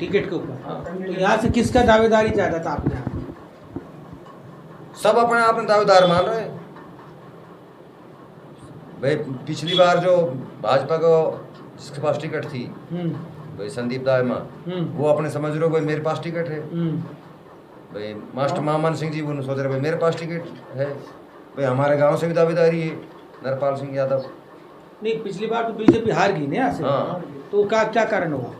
Ticket के ऊपर। तो यहाँ से किसका दावेदारी चाहता था आपने? सब अपने आप में दावेदार मान रहे हैं भाई। पिछली बार जो भाजपा को जिसके पास टिकट थी भाई संदीप दायमा, वो अपने समझ रहे हो भाई मेरे पास टिकट है। भाई मास्टर मामन सिंह जी वो सोच रहे भाई मेरे पास टिकट है। भाई हमारे गांव से भी दावेदारी है नरपाल सिंह यादव। नहीं, पिछली बार तो बीजेपी हार गई ना यहाँ से। हाँ। तो क्या क्या कारण हुआ?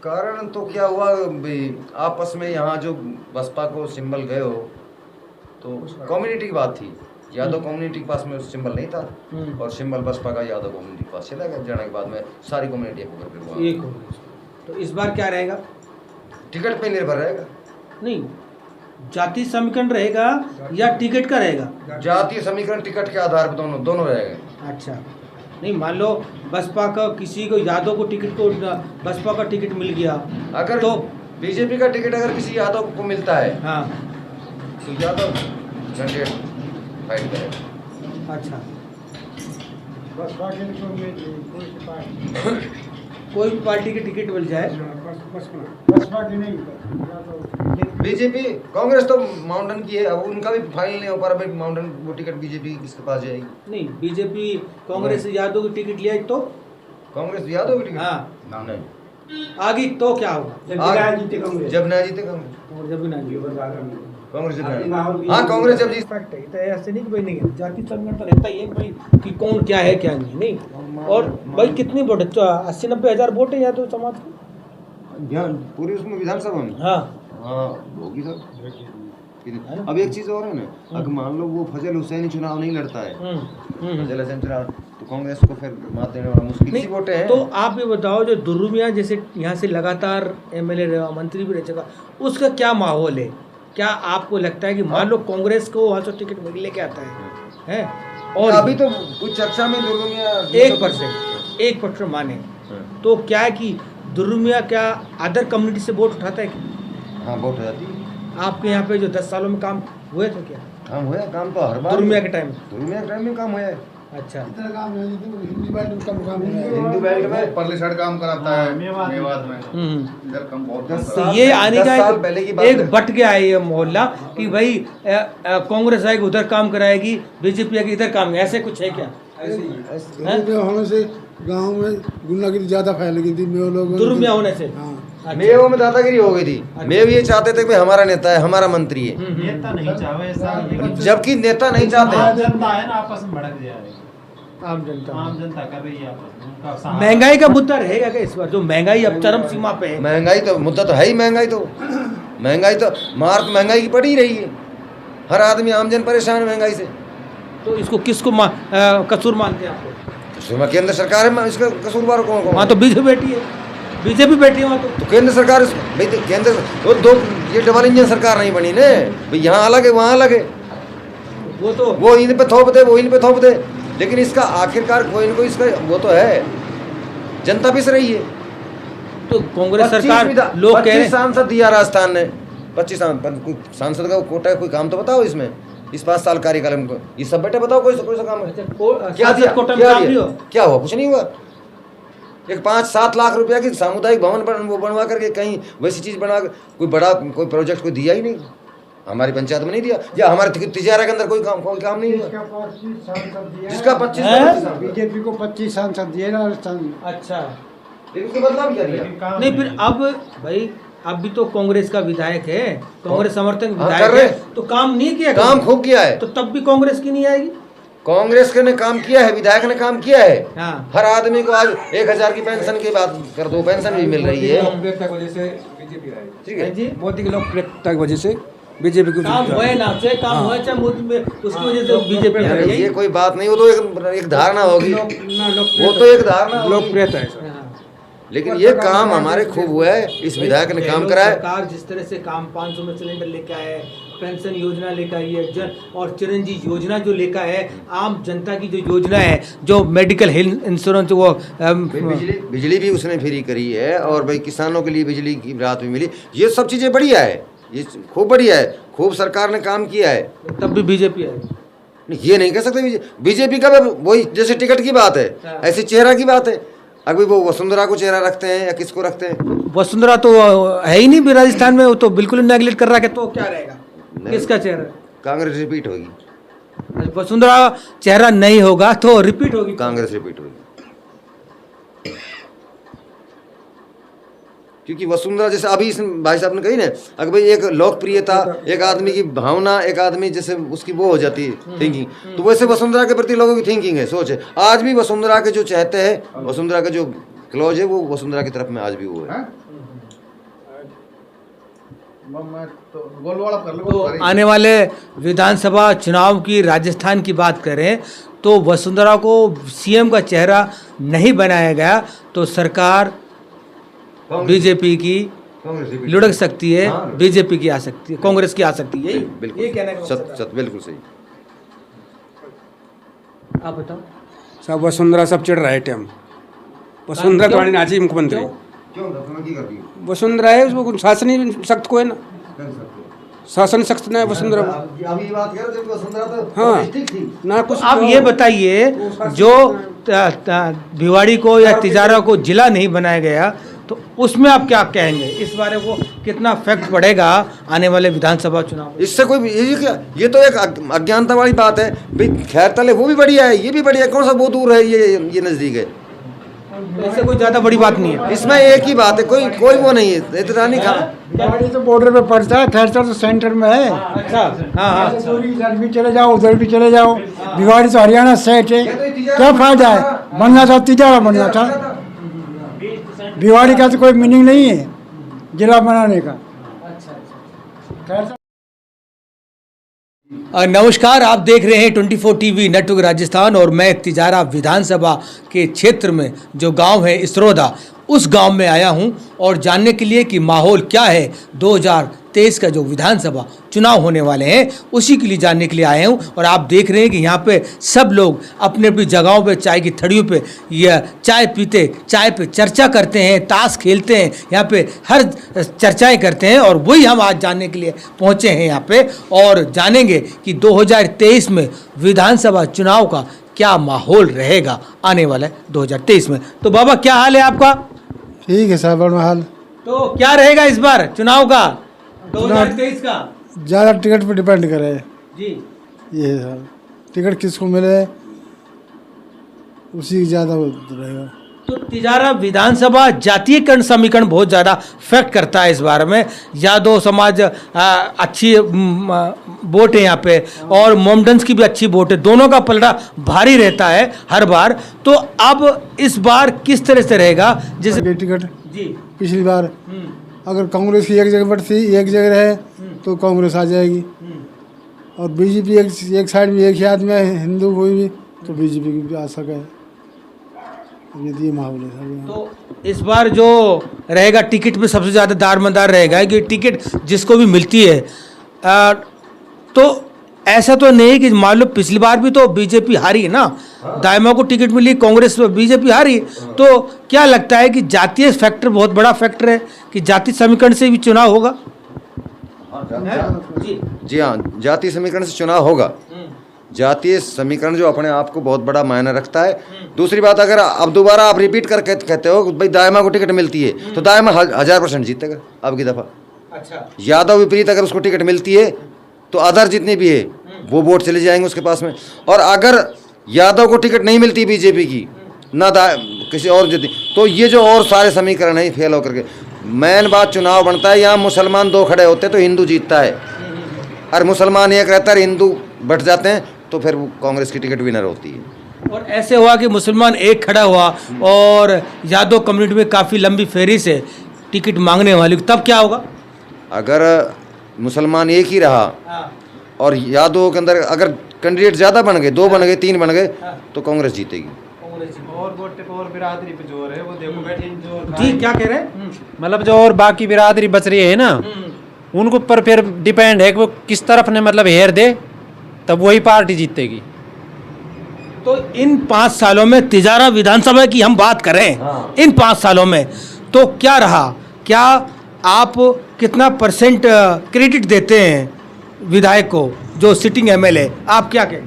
कारण तो क्या हुआ भाई, आपस में यहाँ जो बसपा को सिंबल गए हो तो कम्युनिटी की बात थी। यादव कम्युनिटी के पास में सिंबल नहीं था और सिंबल बसपा का यादव कम्युनिटी के पास चला गया। जाने के बाद में सारी कम्युनिटी एक हो गई। तो इस बार क्या रहेगा? टिकट पे निर्भर रहेगा। नहीं, जाति समीकरण रहेगा या टिकट का रहेगा? जातीय समीकरण टिकट के आधार पर दोनों रहेगा। अच्छा, नहीं मान लो बसपा का किसी को यादव को टिकट को बसपा का टिकट मिल गया, अगर तो बीजेपी का टिकट अगर किसी यादव को मिलता है हाँ तो यादव झंडे फाइट करेगा। अच्छा, कोई भी पार्टी की टिकट मिल जाए। बीजेपी कांग्रेस तो माउंटेन की है, अब उनका भी फाइनल नहीं हो पा रहा भाई माउंटेन वो टिकट बीजेपी किसके पास जाएगी। नहीं, बीजेपी कांग्रेस से यादव की टिकट लिया तो कांग्रेस यादव की टिकट हाँ नहीं आगे तो क्या होगा? जब ना जीते कांग्रेस जब भी ना जीते कांग्रेस हाँ कांग्रेस जब जीत फैक्ट है। तो ऐसे नहीं कि भाई नहीं है, जाति संगठन तो रहता ही है भाई कि कौन क्या है क्या नहीं। और भाई कितनी वोट है? 80-90 हज़ार वोट है या तो समाज की पूरी उसमें विधानसभा में। हाँ हाँ होगी सर। अब एक चीज और है ना, अगर मान लो वो फजल हुसैन चुनाव नहीं लड़ता है, फजल हुसैन चुनाव, तो कांग्रेस को फिर मात देने वाला मुश्किल सी वोटें हैं। तो आप ये बताओ, जो दुर्रू मियां जैसे यहाँ से लगातार एमएलए मंत्री भी रह चुका, उसका क्या माहौल है? क्या आपको लगता है कि मान लो कांग्रेस को वहाँ से टिकट मिल लेके आता है और अभी तो कुछ चर्चा में दुर्रू मियां 1% माने तो क्या है कि दुर्रू मियां क्या अदर कम्युनिटी से वोट उठाता है क्या? हाँ वोट हो जाती है। आपके यहाँ पे जो 10 सालों में काम हुए थे क्या? काम हुआ, काम तो हर बार दुर्रू मियां के टाइम में काम हुआ है। अच्छा, हिंदू बेल्ट में परली साइड काम कराता है मेवात में। इधर कम बहुत कम तो ये आने का एक बट गया है ये मोहल्ला कि भाई कांग्रेस आएगी उधर काम कराएगी, बीजेपी आएगी इधर काम, ऐसे कुछ है क्या? होने से गांव में गुंडागिरी ज्यादा फैल गई थी दुर्रू मियां होने से। हाँ। मेवों में दादागिरी हो गई थी। मेव ये चाहते थे कि हमारा नेता है, हमारा मंत्री है, नेता नहीं चाहे ऐसा, जबकि नेता नहीं चाहते। आम जनता है ना, आपस में भड़क जाए। आम जनता कर रही है आपस में, उनका सहारा। महंगाई का मुद्दा रहेगा क्या इस बार? जो महंगाई अब चरम सीमा पे है। महंगाई तो मुद्दा तो है ही। महंगाई तो मार तो महंगाई की पड़ी ही रही है। हर आदमी आमजन परेशान है महंगाई से। तो इसको किसको कसूर मानते हैं आपको? केंद्र सरकार है इसका कसूरवार कौन? वहाँ तो बीजेपी बैठी है वहाँ तो केंद्र सरकार भाई केंद्र वो दो ये डबल इंजन सरकार नहीं बनी ने भाई, यहाँ अलग है वहाँ अलग है। वो इन पे थोप दे, वो इन पे थोप दे, लेकिन इसका आखिरकार कोई न कोई इसका वो तो है, जनता पिस रही है। तो कांग्रेस सरकार लोग कह रहे हैं, सांसद दिया राजस्थान ने 25 सांसद का कोटा, कोई काम तो बताओ इसमें इस 5 साल कार्यकाल में ये सब बेटे बताओ कोई सा काम है? क्या दिया? क्या हुआ? कुछ नहीं हुआ। एक 5-7 लाख रुपया की सामुदायिक भवन वो बनवा करके कहीं वैसी चीज बना कोई बड़ा कोई प्रोजेक्ट कोई दिया ही नहीं। हमारी पंचायत में नहीं दिया, या हमारे तिजारा के अंदर कोई काम नहीं हुआ। जिसका 25 बीजेपी को 25 सांसद दिए राजस्थान। अच्छा, लेकिन उसके बदला भी क्या दिया? नहीं फिर अब भाई अब भी तो कांग्रेस का विधायक है, कांग्रेस समर्थक विधायक है, तो काम नहीं किया? काम खूब किया है। तो तब भी कांग्रेस की नहीं आएगी? कांग्रेस के ने काम किया है, विधायक ने काम किया है। हाँ। हर आदमी को आज 1000 की पेंशन की बात कर दो, पेंशन भी मिल रही है। ठीक है जी, मोदी की लोकप्रियता की वजह से बीजेपी को काम हुए ना से काम हुए चाहे मोदी में, उसकी वजह से बीजेपी आ गई। ये कोई बात नहीं, वो तो एक धारणा होगी, वो तो एक धारणा लोकप्रियता है। लेकिन ये काम हमारे खूब हुआ है, इस विधायक ने काम करा है। सरकार जिस तरह से काम 500 में सिलेंडर लेकर आए, पेंशन योजना लेकर आई है, और चिरंजीवी योजना जो लेकर है, आम जनता की जो योजना है, जो मेडिकल हेल्थ इंश्योरेंस, वो बिजली भी उसने फ्री करी है, और भाई किसानों के लिए बिजली की राहत भी मिली। ये सब चीजें बढ़िया है, ये खूब बढ़िया है, खूब सरकार ने काम किया है। तब भी बीजेपी है, ये नहीं कह सकते बीजेपी का वही जैसे टिकट की बात है, ऐसे चेहरा की बात है। अभी वो वसुंधरा को चेहरा रखते हैं या किसको रखते हैं? वसुंधरा तो है ही नहीं राजस्थान में, वो तो बिल्कुल नेगलेक्ट कर रहा है, तो क्या रहेगा, किसका चेहरा? कांग्रेस रिपीट होगी। वसुंधरा चेहरा नहीं होगा तो रिपीट होगी, कांग्रेस रिपीट होगी, क्योंकि वसुंधरा जैसे अभी इस भाई साहब ने कही ना, अगर भाई एक लोकप्रियता, एक आदमी की भावना, एक आदमी जैसे उसकी वो हो जाती है थिंकिंग, तो वैसे वसुंधरा के प्रति लोगों की थिंकिंग है, सोच है। आज भी वसुंधरा के जो चाहते हैं, वसुंधरा का जो क्लोज है, वो वसुंधरा की तरफ में आज भी वो है। तो आने वाले विधानसभा चुनाव की राजस्थान की बात करें तो वसुंधरा को सीएम का चेहरा नहीं बनाया गया तो सरकार बीजेपी की लुढ़क सकती है, बीजेपी की आ सकती है, कांग्रेस की आ सकती है। बिल्कुल, ये कहने का सत बिल्कुल सही। आप बताओ। सब वसुंधरा सब चिढ़ रहा है टाइम। वसुंधरा तो नाची मुख्यमंत्री, क्यों वसुंधरा है, उसको शासन ही सख्त को है ना, शासन सख्त ना है वसुंधरा में। अभी बात कर जब वसुंधरा तो हाँ ना कुछ। आप ये बताइए, जो भिवाड़ी को या तिजारा को जिला नहीं बनाया गया तो उसमें आप क्या कहेंगे, इस बारे को कितना इफेक्ट पड़ेगा आने वाले विधानसभा चुनाव? इससे कोई ये तो एक अज्ञानता वाली बात है भाई। खैरतल है वो भी बढ़िया है, ये भी बढ़िया है, कौन सा बहुत दूर है, ये नजदीक है, इससे कोई ज्यादा बड़ी बात नहीं है। इसमें एक ही बात है, कोई वो नहीं है, इतना नहीं खाना। गाड़ी तो बॉर्डर पे पड़ता है, खैरसर तो सेंटर में है। अच्छा, हाँ, इधर भी चले जाओ, उधर भी चले जाओ। भिवाड़ी तो हरियाणा सेट है, क्या फायदा है? बनना था तिजारा बनना था, भिवाड़ी का तो कोई मीनिंग नहीं है जिला बनाने का। नमस्कार, आप देख रहे हैं 24 टीवी नेटवर्क राजस्थान और मैं तिजारा विधानसभा के क्षेत्र में जो गांव है इसरोदा, उस गांव में आया हूं और जानने के लिए कि माहौल क्या है 2023 का जो विधानसभा चुनाव होने वाले हैं उसी के लिए जानने के लिए आए हूं। और आप देख रहे हैं कि यहाँ पे सब लोग अपने अपनी जगहों पे चाय की थड़ियों पे या चाय पीते, चाय पे चर्चा करते हैं, ताश खेलते हैं, यहाँ पे हर चर्चाएं करते हैं। और वही हम आज जानने के लिए पहुँचे हैं यहाँ पे और जानेंगे कि 2023 में विधानसभा चुनाव का क्या माहौल रहेगा आने वाला 2023 में। तो बाबा क्या हाल है आपका? ठीक है साहब, हाल तो क्या रहेगा इस बार चुनाव का 2023 का? ज़्यादा टिकट पर डिपेंड करे जी, ये है साहब, टिकट किसको मिले उसी की ज़्यादा रहेगा। तो तिजारा विधानसभा जातीयकरण समीकरण बहुत ज़्यादा इफेक्ट करता है इस बार में। यादव समाज अच्छी वोट है यहाँ पे और मोमडन्स की भी अच्छी वोट है, दोनों का पलड़ा भारी रहता है हर बार। तो अब इस बार किस तरह से रहेगा? जैसे टिकट जी पिछली बार अगर कांग्रेस की एक जगह पर थी, एक जगह रहे तो कांग्रेस आ जाएगी, और बीजेपी एक साइड में एक ही आदमी है, हिंदू कोई भी, तो बीजेपी की भी आ सके। ये माहौल है सर। तो इस बार जो रहेगा टिकट में सबसे ज़्यादा दारमदार रहेगा कि टिकट जिसको भी मिलती है तो ऐसा तो नहीं कि मान लो पिछली बार भी तो बीजेपी हारी है ना, दायमा को टिकट मिली, कांग्रेस बीजेपी हारी। तो क्या लगता है कि जातीय फैक्टर बहुत बड़ा फैक्टर है कि जातीय समीकरण से भी चुनाव होगा? जी हाँ, जातीय समीकरण से चुनाव होगा। जातीय समीकरण जो अपने आप को बहुत बड़ा मायने रखता है। दूसरी बात, अगर अब दोबारा आप रिपीट कर कहते हो भाई दायमा को टिकट मिलती है तो दायमा 1000% जीतेगा अब की दफा। अच्छा, यादव विपरीत अगर उसको टिकट मिलती है तो अदर जितने भी है वो वोट चले जाएंगे उसके पास में। और अगर यादव को टिकट नहीं मिलती बीजेपी की ना किसी और जीती, तो ये जो और सारे समीकरण है फेल होकर के, मेन बात चुनाव बनता है यहाँ मुसलमान 2 खड़े होते तो हिंदू जीतता है, और मुसलमान एक रहता है हिंदू बढ़ जाते हैं तो फिर कांग्रेस की टिकट विनर होती है। और ऐसे हुआ कि मुसलमान एक खड़ा हुआ और यादव कम्युनिटी में काफ़ी लंबी फेरी से टिकट मांगने वाली, तब क्या होगा? अगर मुसलमान एक ही रहा और यादव के अंदर अगर कैंडिडेट ज़्यादा बन गए, 2 बन गए, 3 बन गए, तो कांग्रेस जीतेगी। और वोट और बिरादरी पे जोर है, वो देखो बैठे जोर। जी क्या कह रहे हैं? मतलब जो और बाकी बिरादरी बच रही है ना, उनको पर फिर डिपेंड है कि वो किस तरफ ने मतलब हेर दे, तब वही पार्टी जीतेगी। तो इन 5 सालों में तिजारा विधानसभा की हम बात करें, इन 5 सालों में तो क्या रहा? क्या आप कितना % क्रेडिट देते हैं विधायक को जो सिटिंग एमएलए? आप क्या कहें?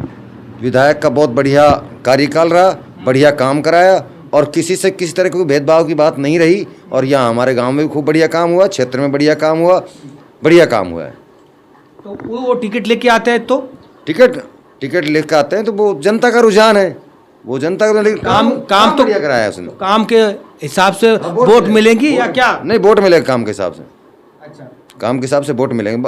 विधायक का बहुत बढ़िया कार्यकाल रहा, बढ़िया काम कराया और किसी से किसी तरह की कोई भेदभाव की बात नहीं रही। और यहाँ हमारे गांव में भी खूब बढ़िया काम हुआ, क्षेत्र में बढ़िया काम हुआ है। तो वो टिकट लेके आते हैं तो टिकट लेकर आते हैं तो वो जनता का रुझान है, वो जनता का, लेकिन काम तो बढ़िया कराया है उसने। काम के हिसाब से वोट मिलेंगी या क्या? नहीं, वोट मिलेगा काम के हिसाब से। अच्छा, काम के हिसाब से वोट मिलेंगे।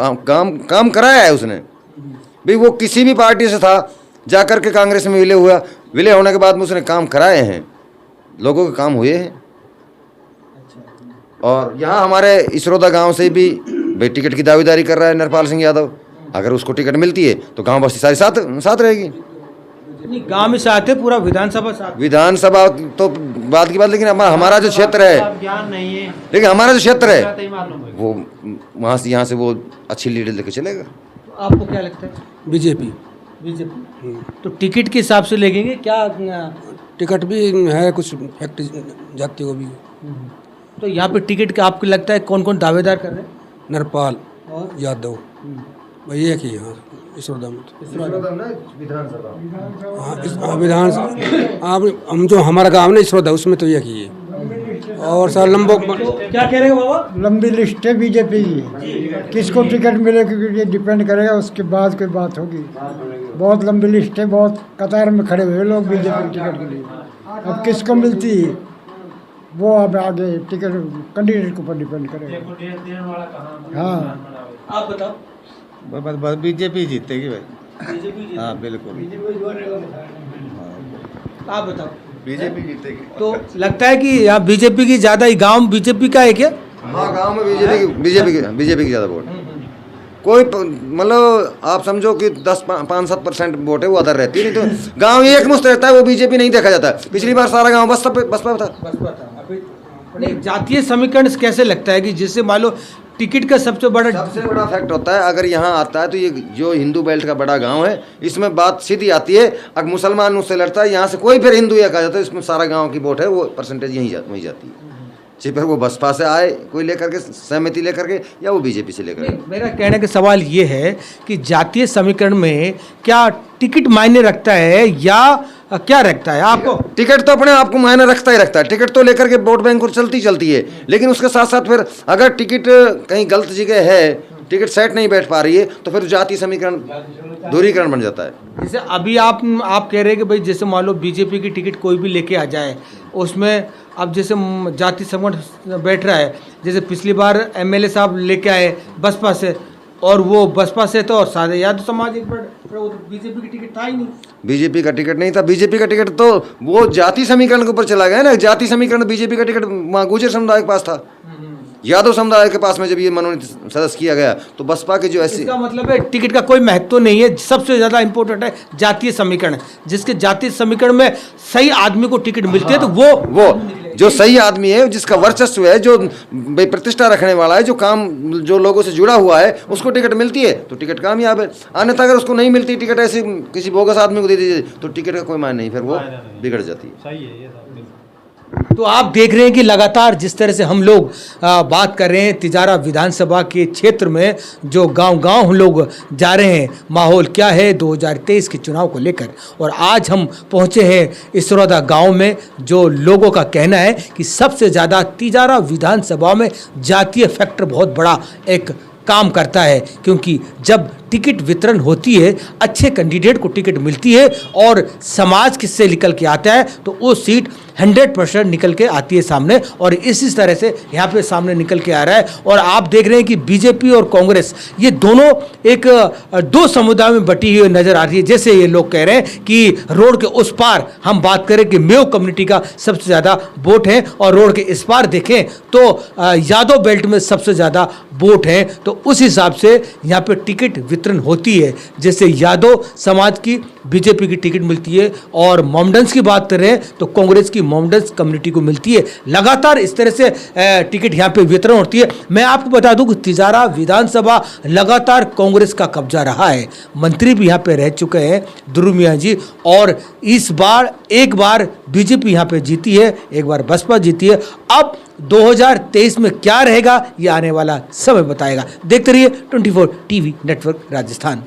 काम कराया है उसने भाई। वो किसी भी पार्टी से था, जाकर के कांग्रेस में विलय होने के बाद में उसने काम कराए हैं, लोगों के काम हुए हैं। और यहाँ हमारे इसरोदा गांव से भी भाई टिकट की दावेदारी कर रहा है नरपाल सिंह यादव। अगर उसको टिकट मिलती है तो गांव बस्ती सारी साथ रहेगी। नहीं, गांव में साथ है, पूरा विधानसभा तो बात की बात, लेकिन हमारा जो क्षेत्र है, ज्ञान नहीं है, लेकिन हमारा जो क्षेत्र है मालूम है। वो वहाँ से यहाँ से वो अच्छी लीडर लेके चलेगा। तो आपको क्या लगता है? बीजेपी। तो टिकट के हिसाब से लेंगे क्या? टिकट भी है, कुछ फैक्ट्री जाती को भी। तो यहाँ पे टिकट का आपको लगता है कौन कौन दावेदार कर रहे हैं? नरपाल यादव, वही एक ही यहाँ इसरोदा में। हाँ, विधानसभा हम जो हमारा गाँव ना इसरोदा, उसमें तो एक ही है। और सर क्या कह रहे हो बाबा? लंबी लिस्ट है बीजेपी की, किसको टिकट मिलेगी ये डिपेंड करेगा, उसके बाद कोई बात होगी। बहुत लंबी लिस्ट है, बहुत कतार में खड़े हुए लोग बीजेपी टिकट के लिए। अब किसको मिलती है वो अब आगे टिकट कैंडिडेट के ऊपर डिपेंड करेगा। हाँ, आप बताओ। बीजेपी जीतेगी भाई। हाँ बिल्कुल, आप बताओ। बीजेपी जीतेगी। तो लगता है कि यहाँ बीजेपी की ज्यादा ही, गांव बीजेपी का है क्या? हाँ, गांव में बीजेपी की ज़्यादा वोट। कोई मतलब आप समझो कि 5-7% वोट है वो अदर रहती है, नहीं तो गांव एक मुश्त रहता है, वो बीजेपी नहीं देखा जाता। पिछली बार सारा गांव बसपा था। नहीं, जातीय समीकरण कैसे लगता है कि जिससे मान लो टिकट का सबसे बड़ा फैक्ट होता है। अगर यहाँ आता है तो ये जो हिंदू बेल्ट का बड़ा गांव है, इसमें बात सीधी आती है। अगर मुसलमान उससे लड़ता है, यहाँ से कोई फिर हिंदू या कहा जाता है, इसमें सारा गांव की वोट है, वो परसेंटेज वहीं जाती है। चाहे फिर वो बसपा से आए कोई लेकर के, सहमति लेकर के, या वो बीजेपी से लेकर के। मेरा कहने का सवाल ये है कि जातीय समीकरण में क्या टिकट मायने रखता है या क्या रखता है? आपको टिकट तो अपने आप को मायने रखता ही रखता है। टिकट तो लेकर के वोट बैंक को चलती है, लेकिन उसके साथ साथ फिर अगर टिकट कहीं गलत जगह है, टिकट सेट नहीं बैठ पा रही है, तो फिर जातीय समीकरण दूरीकरण बन जाता है। जैसे अभी आप कह रहे हैं कि भाई जैसे मान लो बीजेपी की टिकट कोई भी लेके आ जाए, उसमें अब जैसे जाति संगठन बैठ रहा है, जैसे पिछली बार एमएलए साहब लेके आए बसपा से, और वो बसपा से तो और सारे यादव समाज एक बार, तो बीजेपी की टिकट था ही नहीं। बीजेपी का टिकट नहीं था। बीजेपी का टिकट तो वो जाति समीकरण के ऊपर चला गया ना। जाति समीकरण बीजेपी का टिकट वहाँ गुर्जर समुदाय के पास था, यादव समुदाय के पास में जब ये मनोनीत सदस्य किया गया, तो बसपा के जो ऐसी, इसका मतलब है टिकट का कोई महत्व नहीं है। सबसे ज़्यादा इंपॉर्टेंट है जातीय समीकरण। जिसके जातीय समीकरण में सही आदमी को टिकट मिलती है, तो वो जो सही आदमी है, जिसका वर्चस्व है, जो प्रतिष्ठा रखने वाला है, जो लोगों से जुड़ा हुआ है, उसको टिकट मिलती है तो टिकट कामयाब है। अन्यथा अगर उसको नहीं मिलती टिकट, ऐसे किसी बोगस आदमी को दे दीजिए, तो टिकट का कोई मान नहीं, फिर वो बिगड़ जाती है। सही है ये सब। तो आप देख रहे हैं कि लगातार जिस तरह से हम लोग बात कर रहे हैं तिजारा विधानसभा के क्षेत्र में, जो गांव-गांव हम लोग जा रहे हैं, माहौल क्या है 2023 के चुनाव को लेकर। और आज हम पहुंचे हैं इसरोदा गांव में, जो लोगों का कहना है कि सबसे ज़्यादा तिजारा विधानसभा में जातीय फैक्टर बहुत बड़ा एक काम करता है, क्योंकि जब टिकट वितरण होती है, अच्छे कैंडिडेट को टिकट मिलती है और समाज किससे निकल के आता है, तो वो सीट 100% निकल के आती है सामने। और इसी तरह से यहाँ पे सामने निकल के आ रहा है। और आप देख रहे हैं कि बीजेपी और कांग्रेस ये दोनों एक दो समुदाय में बटी हुई नजर आ रही है। जैसे ये लोग कह रहे हैं कि रोड के उस पार हम बात करें कि मेव कम्युनिटी का सबसे ज़्यादा वोट है, और रोड के इस पार देखें तो यादव बेल्ट में सबसे ज़्यादा वोट है। तो उस हिसाब से यहाँ पे टिकट वितरण होती है। जैसे यादव समाज की बीजेपी की टिकट मिलती है, और मोमडन्स की बात कर रहे हैं तो कांग्रेस की मोमडन्स कम्युनिटी को मिलती है। लगातार इस तरह से टिकट यहाँ पे वितरण होती है। मैं आपको बता दूं कि तिजारा विधानसभा लगातार कांग्रेस का कब्जा रहा है। मंत्री भी यहाँ पे रह चुके हैं ध्रुव मियाँ जी, और इस बार एक बार बीजेपी यहाँ पे जीती है, एक बार बसपा जीती है। अब 2023 में क्या रहेगा ये आने वाला समय बताएगा। देखते रहिए 24 टीवी नेटवर्क राजस्थान।